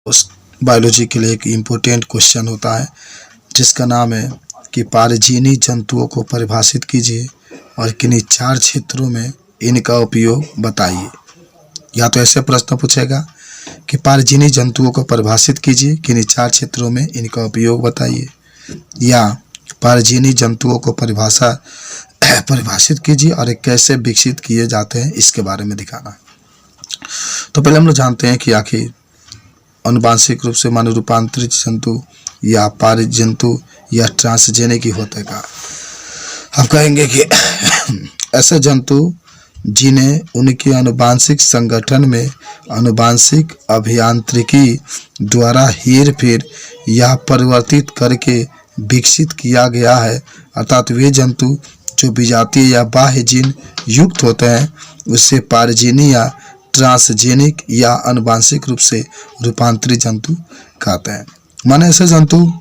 उस बायोलॉजी के लिए एक इम्पोर्टेंट क्वेश्चन होता है जिसका नाम है कि पारजीवी जंतुओं को परिभाषित कीजिए और किन्हीं 4 क्षेत्रों में इनका उपयोग बताइए। या तो ऐसे प्रश्न पूछेगा कि पारजीवी जंतुओं को परिभाषित कीजिए, किन्हीं 4 क्षेत्रों में इनका उपयोग बताइए, या पारजीवी जंतुओं को परिभाषित कीजिए और कैसे विकसित किए जाते हैं इसके बारे में दिखाना। तो पहले हम लोग जानते हैं कि आखिर अनुवांशिक रूप से मानव रूपांतरित जंतु या पारित जंतु या ट्रांसजेनिक ही होता है का। हम कहेंगे कि ऐसे जंतु जिन्हें उनके अनुवांशिक संगठन में अनुवांशिक अभियांत्रिकी द्वारा हेर फेर या परिवर्तित करके विकसित किया गया है, अर्थात वे जंतु जो विजातीय या बाह्य जीन युक्त होते हैं उससे पारजीवी या ट्रांसजेनिक या अनुवांशिक रूप से रूपांतरित जंतु कहते हैं। माने ऐसे जंतु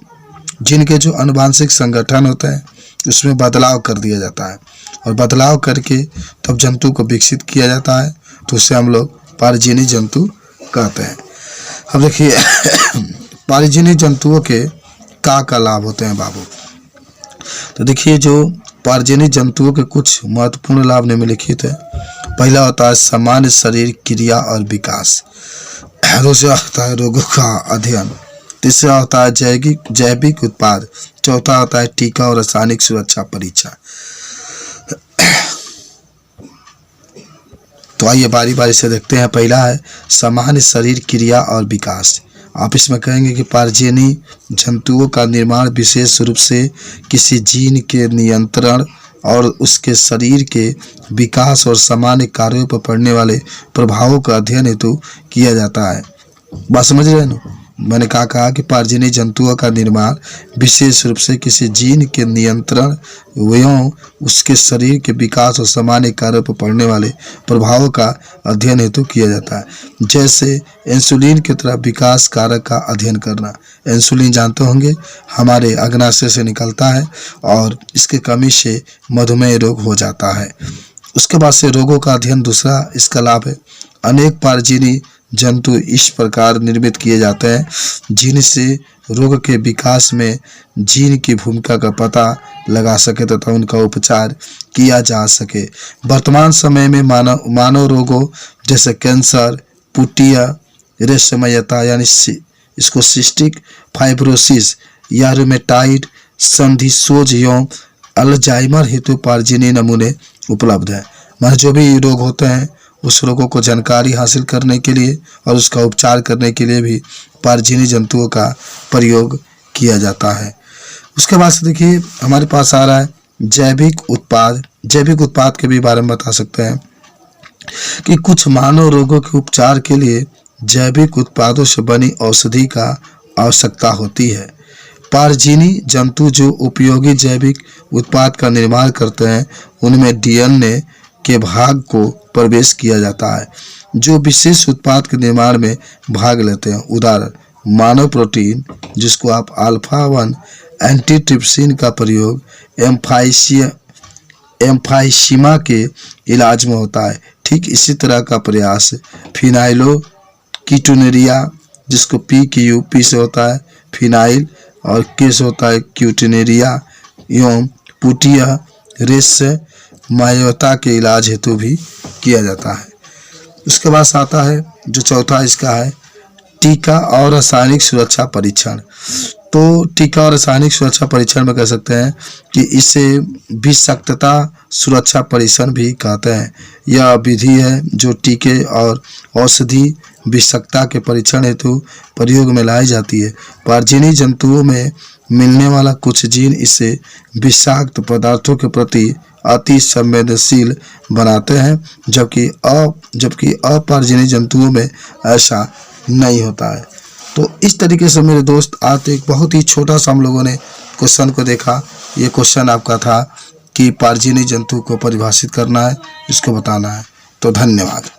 जिनके जो अनुवांशिक संगठन होते हैं उसमें बदलाव कर दिया जाता है और बदलाव करके तब जंतु को विकसित किया जाता है, तो उससे हम लोग पारजीवी जंतु कहते हैं। अब देखिए पारजीवी जंतुओं के का लाभ होते हैं बाबू। तो देखिए जो पारजीवी जंतुओं के कुछ महत्वपूर्ण लाभ निम्नलिखित है। पहला होता है सामान्य शरीर क्रिया और विकास, दूसरा होता है रोगों का अध्ययन, तीसरा होता है जैविक उत्पाद, चौथा होता है टीका और रासायनिक सुरक्षा परीक्षा। तो आइए बारी बारी से देखते हैं। पहला है सामान्य शरीर क्रिया और विकास। आप इसमें कहेंगे कि पारजीवी जंतुओं का निर्माण विशेष रूप से किसी जीन के नियंत्रण और उसके शरीर के विकास और सामान्य कार्यों पर पड़ने वाले प्रभावों का अध्ययन हेतु किया जाता है। बात समझ रहे हैं ना? मैंने कहा कि पारजीवी जंतुओं का निर्माण विशेष रूप से किसी जीन के नियंत्रण एवं उसके शरीर के विकास और सामान्य कार्यों पर पड़ने वाले प्रभावों का अध्ययन हेतु किया जाता है। जैसे इंसुलिन की तरह विकास कारक का अध्ययन करना। इंसुलिन जानते होंगे हमारे अग्नाशय से निकलता है और इसके कमी से मधुमेह रोग हो जाता है। उसके बाद से रोगों का अध्ययन दूसरा इसका लाभ है। अनेक पारजीवी जंतु इस प्रकार निर्मित किए जाते हैं जिनसे रोग के विकास में जीन की भूमिका का पता लगा सके तथा उनका उपचार किया जा सके। वर्तमान समय में मानव रोगों जैसे कैंसर, पुटिया, रेशमयता यानी इसको सिस्टिक फाइब्रोसिस या रूमेटाइड संधिशोज एवं अल्जाइमर हेतु पारजीवी नमूने उपलब्ध हैं। माने जो भी रोग होते हैं उस रोगों को जानकारी हासिल करने के लिए और उसका उपचार करने के लिए भी पारजीवी जंतुओं का प्रयोग किया जाता है। उसके बाद से देखिए हमारे पास आ रहा है जैविक उत्पाद। जैविक उत्पाद के भी बारे में बता सकते हैं कि कुछ मानव रोगों के उपचार के लिए जैविक उत्पादों से बनी औषधि का आवश्यकता होती है। पारजीवी जंतु जो उपयोगी जैविक उत्पाद का निर्माण करते हैं उनमें डीएनए के भाग को प्रवेश किया जाता है जो विशेष उत्पाद के निर्माण में भाग लेते हैं। उदाहरण मानव प्रोटीन जिसको आप अल्फा-1 एंटीट्रिप्सिन का प्रयोग एम्फाइसीमा के इलाज में होता है। ठीक इसी तरह का प्रयास फिनाइलोक्यूटिनुरिया जिसको पी से होता है फिनाइल और के से होता है क्यूटिनुरिया एवं पुटिया रेशमयता के इलाज हेतु भी किया जाता है। उसके बाद आता है जो चौथा इसका है टीका और रासायनिक सुरक्षा परीक्षण। तो टीका और रासायनिक सुरक्षा परीक्षण में कह सकते हैं कि इसे विषाक्तता सुरक्षा परीक्षण भी कहते हैं। यह विधि है जो टीके और औषधि विषाक्तता के परीक्षण हेतु प्रयोग में लाई जाती है। पारजीवी जंतुओं में मिलने वाला कुछ जीन इसे विषाक्त पदार्थों के प्रति अति संवेदनशील बनाते हैं जबकि अपारजीवी जंतुओं में ऐसा नहीं होता है। तो इस तरीके से मेरे दोस्त आज एक बहुत ही छोटा सा हम लोगों ने क्वेश्चन को देखा। ये क्वेश्चन आपका था कि पारजीवी जंतु को परिभाषित करना है, इसको बताना है। तो धन्यवाद।